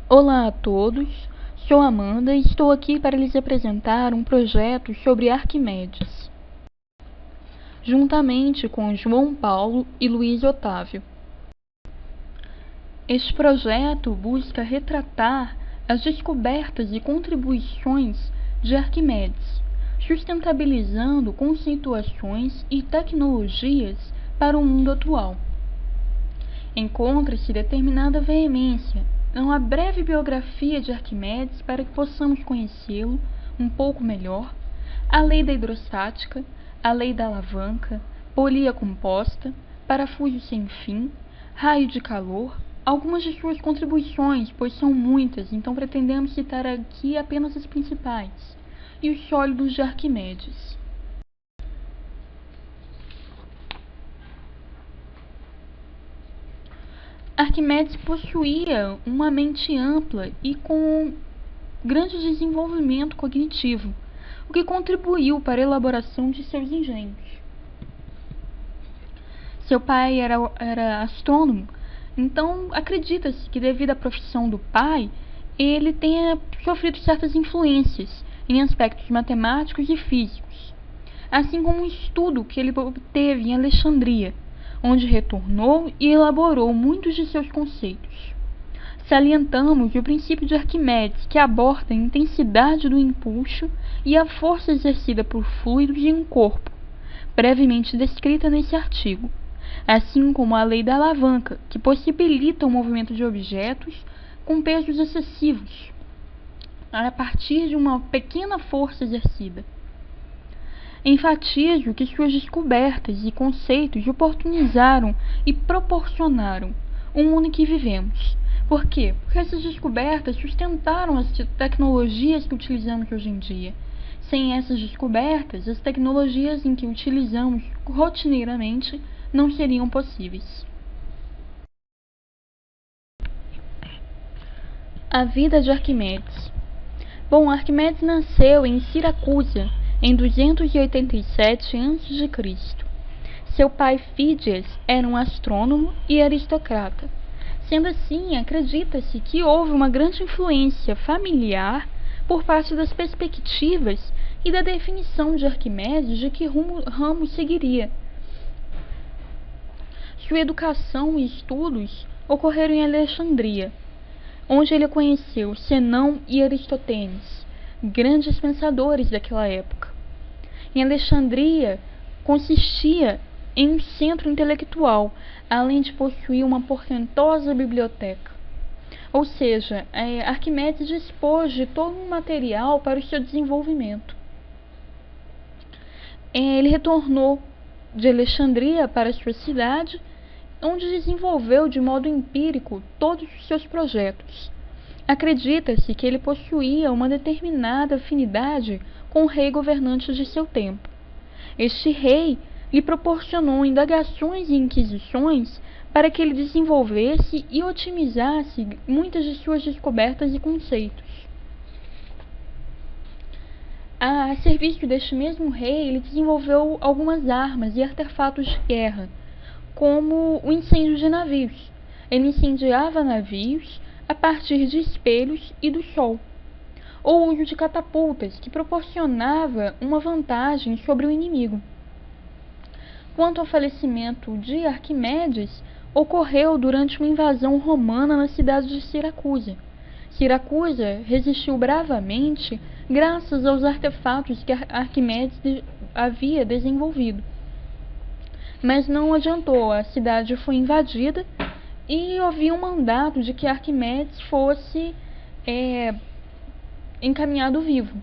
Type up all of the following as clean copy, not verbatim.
Olá a todos, sou Amanda e estou aqui para lhes apresentar um projeto sobre Arquimedes, juntamente com João Paulo e Luiz Otávio. Este projeto busca retratar as descobertas e contribuições de Arquimedes, sustentabilizando conceituações e tecnologias para o mundo atual. Encontra-se determinada veemência uma breve biografia de Arquimedes para que possamos conhecê-lo um pouco melhor, a lei da hidrostática, a lei da alavanca, polia composta, parafuso sem fim, raio de calor, algumas de suas contribuições, pois são muitas, então pretendemos citar aqui apenas as principais, e os sólidos de Arquimedes. Arquimedes possuía uma mente ampla e com grande desenvolvimento cognitivo, o que contribuiu para a elaboração de seus engenhos. Seu pai era astrônomo, então acredita-se que, devido à profissão do pai, ele tenha sofrido certas influências em aspectos matemáticos e físicos, assim como um estudo que ele obteve em Alexandria, onde retornou e elaborou muitos de seus conceitos. Salientamos o princípio de Arquimedes, que aborda a intensidade do impulso e a força exercida por fluidos em um corpo, brevemente descrita nesse artigo, assim como a lei da alavanca, que possibilita o movimento de objetos com pesos excessivos, a partir de uma pequena força exercida. Enfatizo que suas descobertas e conceitos oportunizaram e proporcionaram o mundo em que vivemos. Por quê? Porque essas descobertas sustentaram as tecnologias que utilizamos hoje em dia. Sem essas descobertas, as tecnologias em que utilizamos rotineiramente não seriam possíveis. A vida de Arquimedes. Bom, Arquimedes nasceu em Siracusa em 287 a.C. Seu pai Fídias era um astrônomo e aristocrata. Sendo assim, acredita-se que houve uma grande influência familiar por parte das perspectivas e da definição de Arquimedes de que ramo seguiria. Sua educação e estudos ocorreram em Alexandria, onde ele conheceu Zenão e Aristótenes, grandes pensadores daquela época. Em Alexandria, consistia em um centro intelectual, além de possuir uma portentosa biblioteca. Ou seja, Arquimedes dispôs de todo um material para o seu desenvolvimento. Ele retornou de Alexandria para sua cidade, onde desenvolveu de modo empírico todos os seus projetos. Acredita-se que ele possuía uma determinada afinidade com o rei governante de seu tempo. Este rei lhe proporcionou indagações e inquisições para que ele desenvolvesse e otimizasse muitas de suas descobertas e conceitos. A serviço deste mesmo rei, ele desenvolveu algumas armas e artefatos de guerra, como o incêndio de navios. Ele incendiava navios a partir de espelhos e do sol, ou o uso de catapultas, que proporcionava uma vantagem sobre o inimigo. Quanto ao falecimento de Arquimedes, ocorreu durante uma invasão romana na cidade de Siracusa. Siracusa resistiu bravamente graças aos artefatos que Arquimedes havia desenvolvido. Mas não adiantou, a cidade foi invadida e havia um mandato de que Arquimedes fosse encaminhado vivo.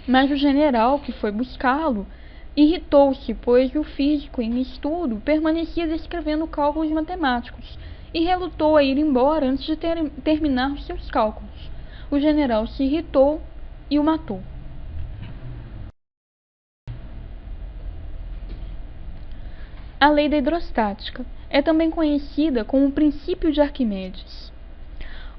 Mas o general que foi buscá-lo irritou-se, pois o físico em estudo permanecia descrevendo cálculos matemáticos e relutou a ir embora antes de terminar os seus cálculos. O general se irritou e o matou. A lei da hidrostática é também conhecida como o princípio de Arquimedes.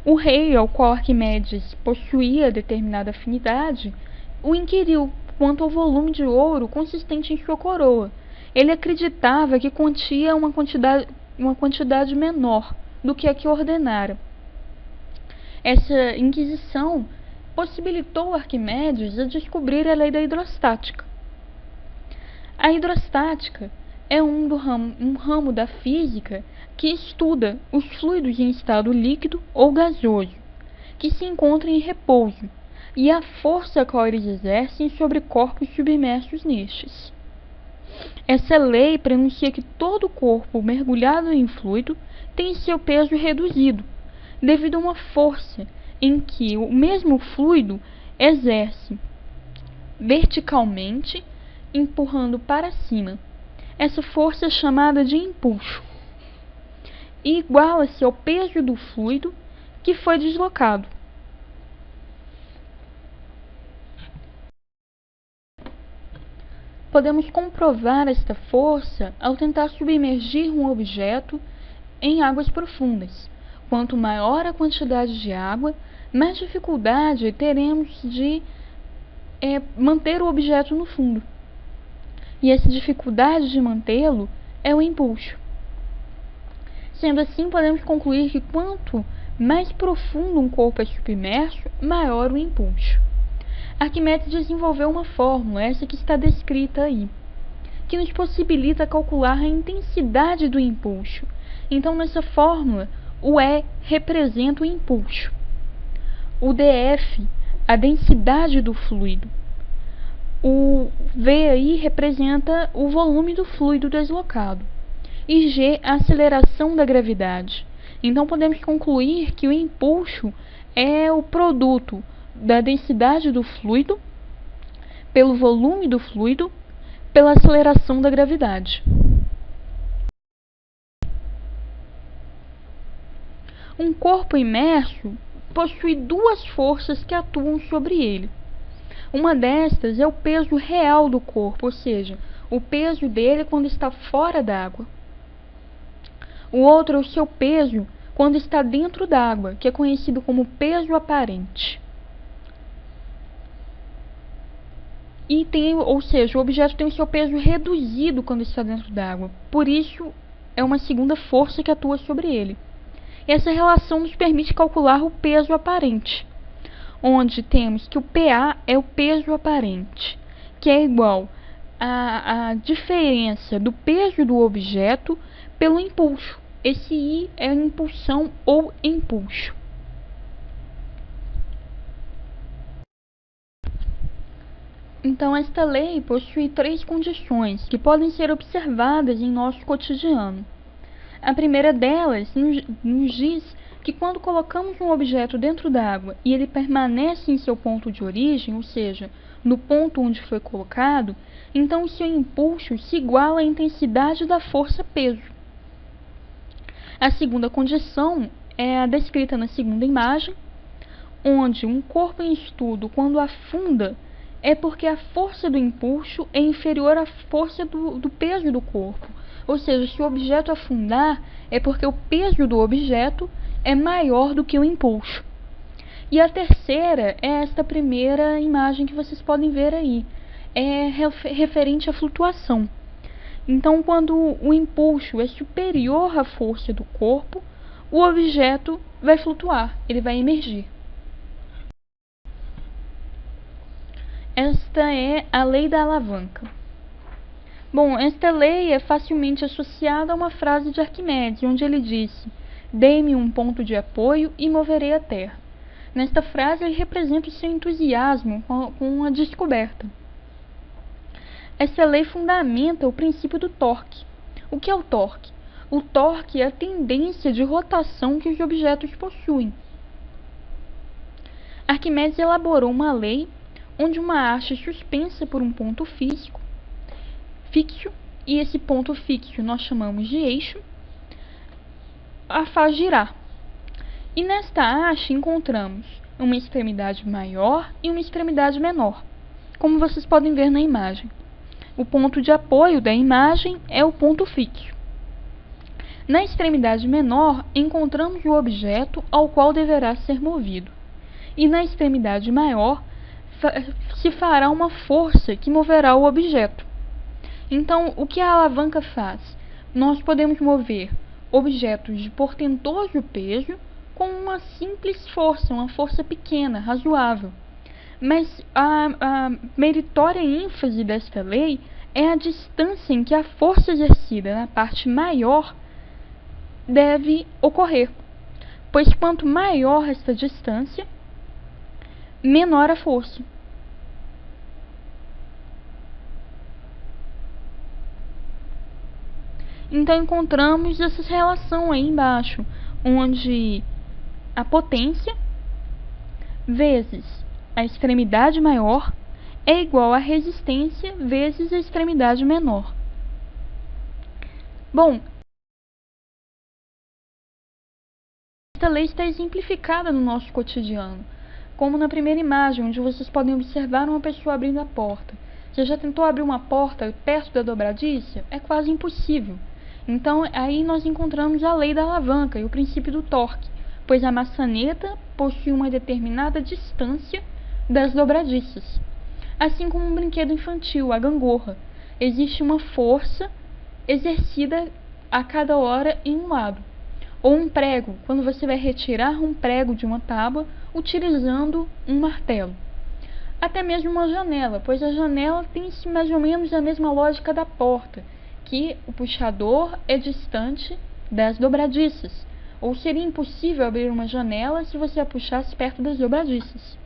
O rei ao qual Arquimedes possuía determinada afinidade o inquiriu quanto ao volume de ouro consistente em sua coroa. Ele acreditava que continha uma quantidade menor do que a que ordenara. Essa inquisição possibilitou Arquimedes a descobrir a lei da hidrostática. A hidrostática é um ramo da física que estuda os fluidos em estado líquido ou gasoso, que se encontram em repouso, e a força a qual eles exercem sobre corpos submersos nestes. Essa lei prenuncia que todo corpo mergulhado em fluido tem seu peso reduzido, devido a uma força em que o mesmo fluido exerce verticalmente, empurrando para cima. Essa força é chamada de impulso e iguala-se ao peso do fluido que foi deslocado. Podemos comprovar esta força ao tentar submergir um objeto em águas profundas. Quanto maior a quantidade de água, mais dificuldade teremos de manter o objeto no fundo. E essa dificuldade de mantê-lo é o impulso. Sendo assim, podemos concluir que quanto mais profundo um corpo é submerso, maior o impulso. Arquimedes desenvolveu uma fórmula, essa que está descrita aí, que nos possibilita calcular a intensidade do impulso. Então, nessa fórmula, o E representa o impulso, o dF, a densidade do fluido, o V aí representa o volume do fluido deslocado, e G, a aceleração da gravidade. Então, podemos concluir que o impulso é o produto da densidade do fluido, pelo volume do fluido, pela aceleração da gravidade. Um corpo imerso possui duas forças que atuam sobre ele. Uma destas é o peso real do corpo, ou seja, o peso dele quando está fora d'água. O outro é o seu peso quando está dentro d'água, que é conhecido como peso aparente. Ou seja, o objeto tem o seu peso reduzido quando está dentro d'água. Por isso, é uma segunda força que atua sobre ele. Essa relação nos permite calcular o peso aparente, onde temos que o PA é o peso aparente, que é igual à diferença do peso do objeto pelo impulso. Esse I é a impulsão ou impulso. Então, esta lei possui 3 condições que podem ser observadas em nosso cotidiano. A primeira delas nos diz que quando colocamos um objeto dentro d'água e ele permanece em seu ponto de origem, ou seja, no ponto onde foi colocado, então o seu impulso se iguala à intensidade da força peso. A segunda condição é a descrita na segunda imagem, onde um corpo em estudo, quando afunda, é porque a força do impulso é inferior à força do peso do corpo. Ou seja, se o objeto afundar, é porque o peso do objeto é maior do que o impulso. E a terceira é esta primeira imagem que vocês podem ver aí. É referente à flutuação. Então, quando o impulso é superior à força do corpo, o objeto vai flutuar, ele vai emergir. Esta é a lei da alavanca. Bom, esta lei é facilmente associada a uma frase de Arquimedes, onde ele disse: "Dê-me um ponto de apoio e moverei a terra." Nesta frase, ele representa o seu entusiasmo com a descoberta. Essa lei fundamenta o princípio do torque. O que é o torque? O torque é a tendência de rotação que os objetos possuem. Arquimedes elaborou uma lei onde uma haste suspensa por um ponto fixo, e esse ponto fixo nós chamamos de eixo, a faz girar. E nesta haste encontramos uma extremidade maior e uma extremidade menor, como vocês podem ver na imagem. O ponto de apoio da imagem é o ponto fixo. Na extremidade menor, encontramos o objeto ao qual deverá ser movido. E na extremidade maior, se fará uma força que moverá o objeto. Então, o que a alavanca faz? Nós podemos mover objetos de portentoso peso com uma simples força, uma força pequena, razoável. Mas a meritória ênfase desta lei é a distância em que a força exercida na parte maior deve ocorrer, pois quanto maior esta distância, menor a força. Então encontramos essa relação aí embaixo, onde a potência vezes a extremidade maior é igual a resistência vezes a extremidade menor. Bom, esta lei está exemplificada no nosso cotidiano, como na primeira imagem, onde vocês podem observar uma pessoa abrindo a porta. Você já tentou abrir uma porta perto da dobradiça? É quase impossível. Então, aí nós encontramos a lei da alavanca e o princípio do torque, pois a maçaneta possui uma determinada distância das dobradiças. Assim como um brinquedo infantil, a gangorra. Existe uma força exercida a cada hora em um lado. Ou um prego, quando você vai retirar um prego de uma tábua utilizando um martelo. Até mesmo uma janela, pois a janela tem mais ou menos a mesma lógica da porta, que o puxador é distante das dobradiças, ou seria impossível abrir uma janela se você a puxasse perto das dobradiças.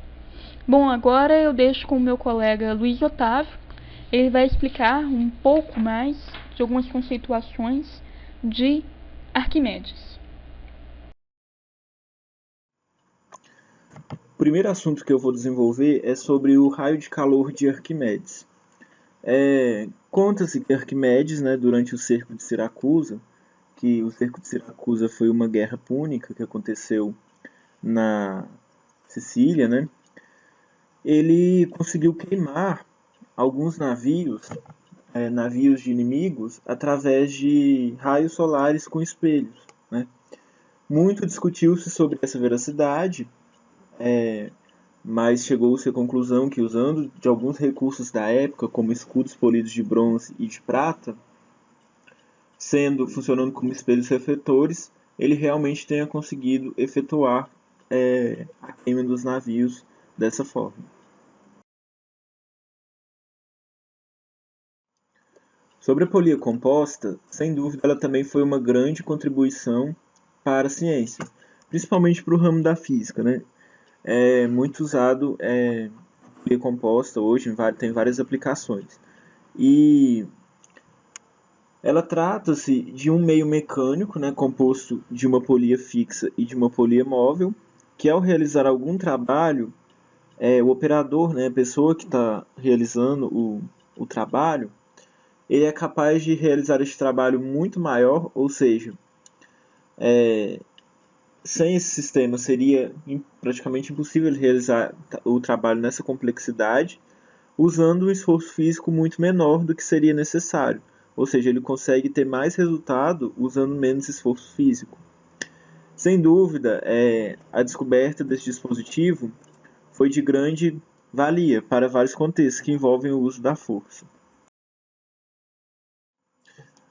Bom, agora eu deixo com o meu colega Luiz Otávio. Ele vai explicar um pouco mais de algumas conceituações de Arquimedes. O primeiro assunto que eu vou desenvolver é sobre o raio de calor de Arquimedes. Conta-se que Arquimedes, durante o cerco de Siracusa, que o cerco de Siracusa foi uma guerra púnica que aconteceu na Sicília, ele conseguiu queimar alguns navios de inimigos, através de raios solares com espelhos. Muito discutiu-se sobre essa veracidade, mas chegou-se à conclusão que, usando de alguns recursos da época, como escudos polidos de bronze e de prata, funcionando como espelhos refletores, ele realmente tenha conseguido efetuar a queima dos navios dessa forma. Sobre a polia composta, sem dúvida ela também foi uma grande contribuição para a ciência, principalmente para o ramo da física. É muito usado polia composta hoje, tem várias aplicações. E ela trata-se de um meio mecânico, composto de uma polia fixa e de uma polia móvel, que ao realizar algum trabalho, o operador, a pessoa que está realizando o trabalho, ele é capaz de realizar esse trabalho muito maior, ou seja, sem esse sistema seria praticamente impossível realizar o trabalho nessa complexidade, usando um esforço físico muito menor do que seria necessário. Ou seja, ele consegue ter mais resultado usando menos esforço físico. Sem dúvida, a descoberta desse dispositivo foi de grande valia para vários contextos que envolvem o uso da força.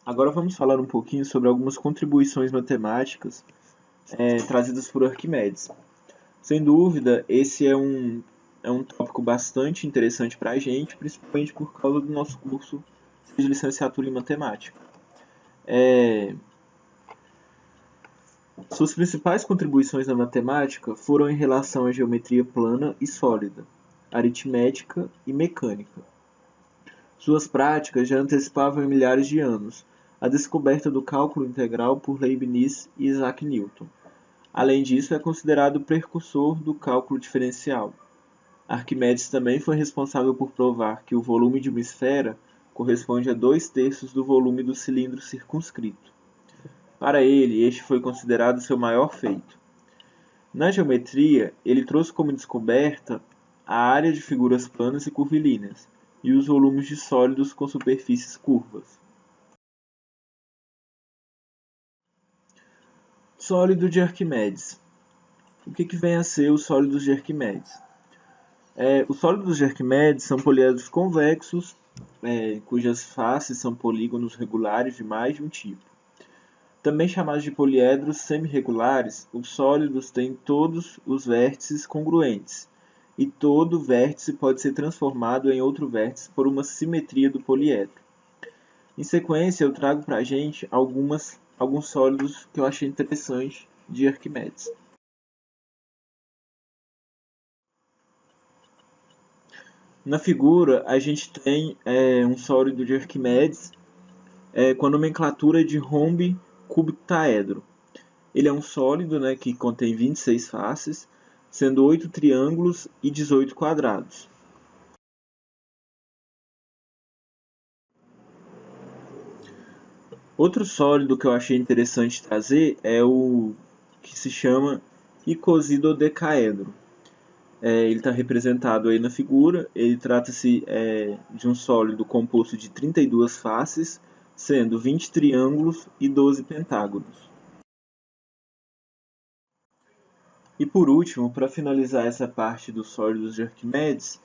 Agora vamos falar um pouquinho sobre algumas contribuições matemáticas trazidas por Arquimedes. Sem dúvida, esse é um tópico bastante interessante para a gente, principalmente por causa do nosso curso de licenciatura em matemática. Suas principais contribuições na matemática foram em relação à geometria plana e sólida, aritmética e mecânica. Suas práticas já antecipavam em milhares de anos a descoberta do cálculo integral por Leibniz e Isaac Newton. Além disso, é considerado o precursor do cálculo diferencial. Arquimedes também foi responsável por provar que o volume de uma esfera corresponde a 2/3 do volume do cilindro circunscrito. Para ele, este foi considerado seu maior feito. Na geometria, ele trouxe como descoberta a área de figuras planas e curvilíneas, e os volumes de sólidos com superfícies curvas. Sólido de Arquimedes. O que vem a ser os sólidos de Arquimedes? Os sólidos de Arquimedes são poliedros convexos, cujas faces são polígonos regulares de mais de um tipo. Também chamados de poliedros semirregulares, os sólidos têm todos os vértices congruentes, e todo vértice pode ser transformado em outro vértice por uma simetria do poliedro. Em sequência, eu trago para a gente alguns sólidos que eu achei interessante de Arquimedes. Na figura, a gente tem um sólido de Arquimedes com a nomenclatura de rombi-cúbico-taedro. Ele é um sólido, que contém 26 faces, sendo 8 triângulos e 18 quadrados. Outro sólido que eu achei interessante trazer é o que se chama icosidodecaedro. Ele está representado aí na figura. Ele trata-se de um sólido composto de 32 faces, sendo 20 triângulos e 12 pentágonos. E por último, para finalizar essa parte dos sólidos de Arquimedes,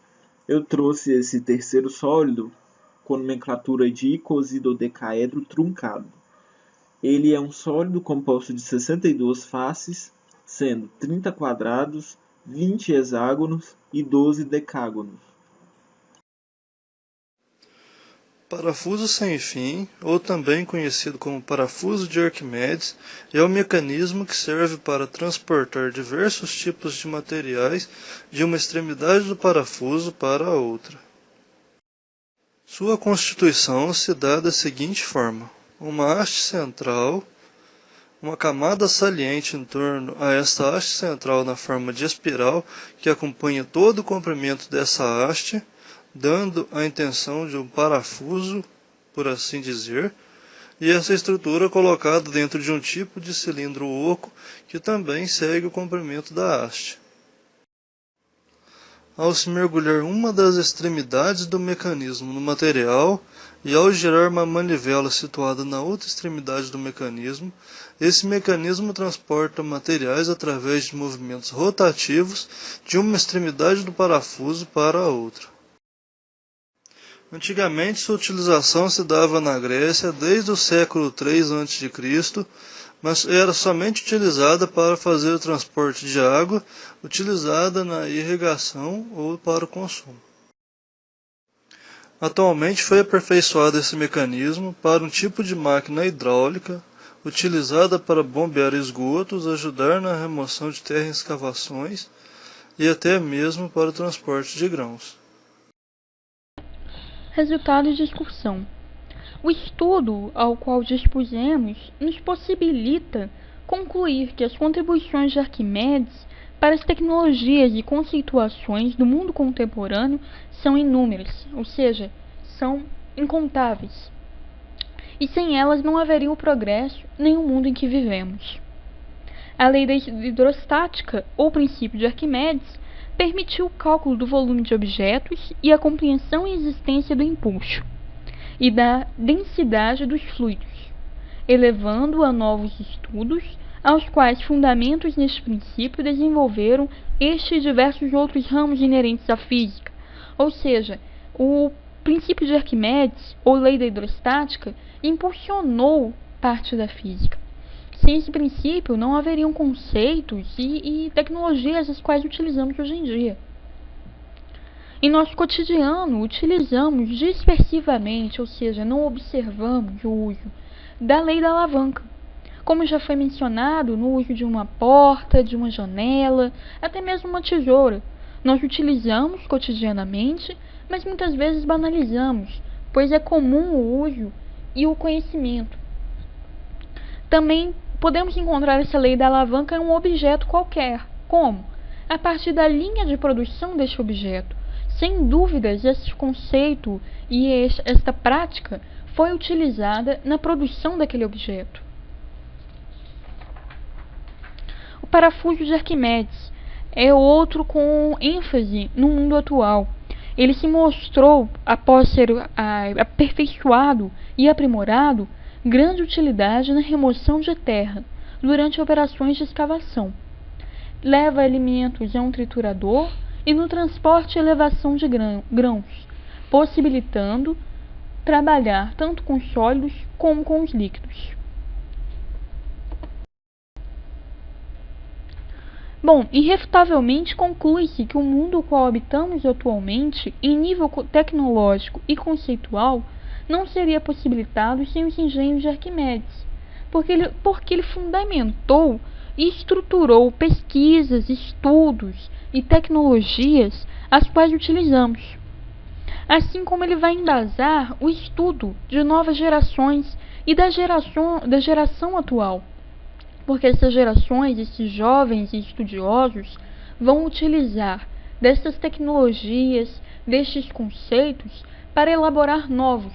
eu trouxe esse terceiro sólido com nomenclatura de icosidodecaedro truncado. Ele é um sólido composto de 62 faces, sendo 30 quadrados, 20 hexágonos e 12 decágonos. Parafuso sem fim, ou também conhecido como parafuso de Arquimedes, é o mecanismo que serve para transportar diversos tipos de materiais de uma extremidade do parafuso para a outra. Sua constituição se dá da seguinte forma: uma haste central, uma camada saliente em torno a esta haste central na forma de espiral que acompanha todo o comprimento dessa haste, dando a intenção de um parafuso, por assim dizer, e essa estrutura colocada dentro de um tipo de cilindro oco que também segue o comprimento da haste. Ao se mergulhar uma das extremidades do mecanismo no material e ao girar uma manivela situada na outra extremidade do mecanismo, esse mecanismo transporta materiais através de movimentos rotativos de uma extremidade do parafuso para a outra. Antigamente, sua utilização se dava na Grécia desde o século III a.C., mas era somente utilizada para fazer o transporte de água, utilizada na irrigação ou para o consumo. Atualmente foi aperfeiçoado esse mecanismo para um tipo de máquina hidráulica, utilizada para bombear esgotos, ajudar na remoção de terra em escavações e até mesmo para o transporte de grãos. Resultados de excursão. O estudo ao qual dispusemos nos possibilita concluir que as contribuições de Arquimedes para as tecnologias e conceituações do mundo contemporâneo são inúmeras, ou seja, são incontáveis. E sem elas não haveria o progresso nem o mundo em que vivemos. A lei da hidrostática, ou princípio de Arquimedes, permitiu o cálculo do volume de objetos e a compreensão e existência do impulso e da densidade dos fluidos, elevando a novos estudos, aos quais fundamentos neste princípio desenvolveram este e diversos outros ramos inerentes à física. Ou seja, o princípio de Arquimedes, ou lei da hidrostática, impulsionou parte da física. Sem esse princípio, não haveriam conceitos e tecnologias as quais utilizamos hoje em dia. Em nosso cotidiano, utilizamos dispersivamente, ou seja, não observamos o uso da lei da alavanca, como já foi mencionado, no uso de uma porta, de uma janela, até mesmo uma tesoura. Nós utilizamos cotidianamente, mas muitas vezes banalizamos, pois é comum o uso e o conhecimento. Também podemos encontrar essa lei da alavanca em um objeto qualquer. Como? A partir da linha de produção deste objeto. Sem dúvidas, esse conceito e esta prática foi utilizada na produção daquele objeto. O parafuso de Arquimedes é outro com ênfase no mundo atual. Ele se mostrou, após ser aperfeiçoado e aprimorado, grande utilidade na remoção de terra durante operações de escavação. Leva alimentos a um triturador e no transporte e elevação de grãos, possibilitando trabalhar tanto com sólidos como com os líquidos. Bom, irrefutavelmente conclui-se que o mundo o qual habitamos atualmente, em nível tecnológico e conceitual, não seria possibilitado sem os engenhos de Arquimedes, porque ele fundamentou e estruturou pesquisas, estudos e tecnologias as quais utilizamos. Assim como ele vai embasar o estudo de novas gerações e da geração atual, porque essas gerações, esses jovens e estudiosos, vão utilizar dessas tecnologias, destes conceitos, para elaborar novos,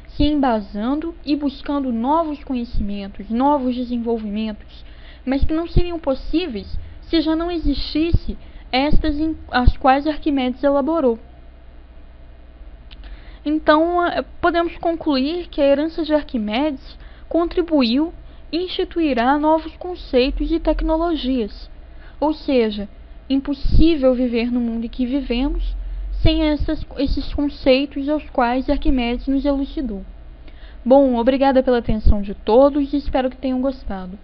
se embasando e buscando novos conhecimentos, novos desenvolvimentos, mas que não seriam possíveis se já não existisse estas as quais Arquimedes elaborou. Então, podemos concluir que a herança de Arquimedes contribuiu e instituirá novos conceitos e tecnologias. Ou seja, impossível viver no mundo em que vivemos sem esses conceitos aos quais Arquimedes nos elucidou. Bom, obrigada pela atenção de todos e espero que tenham gostado.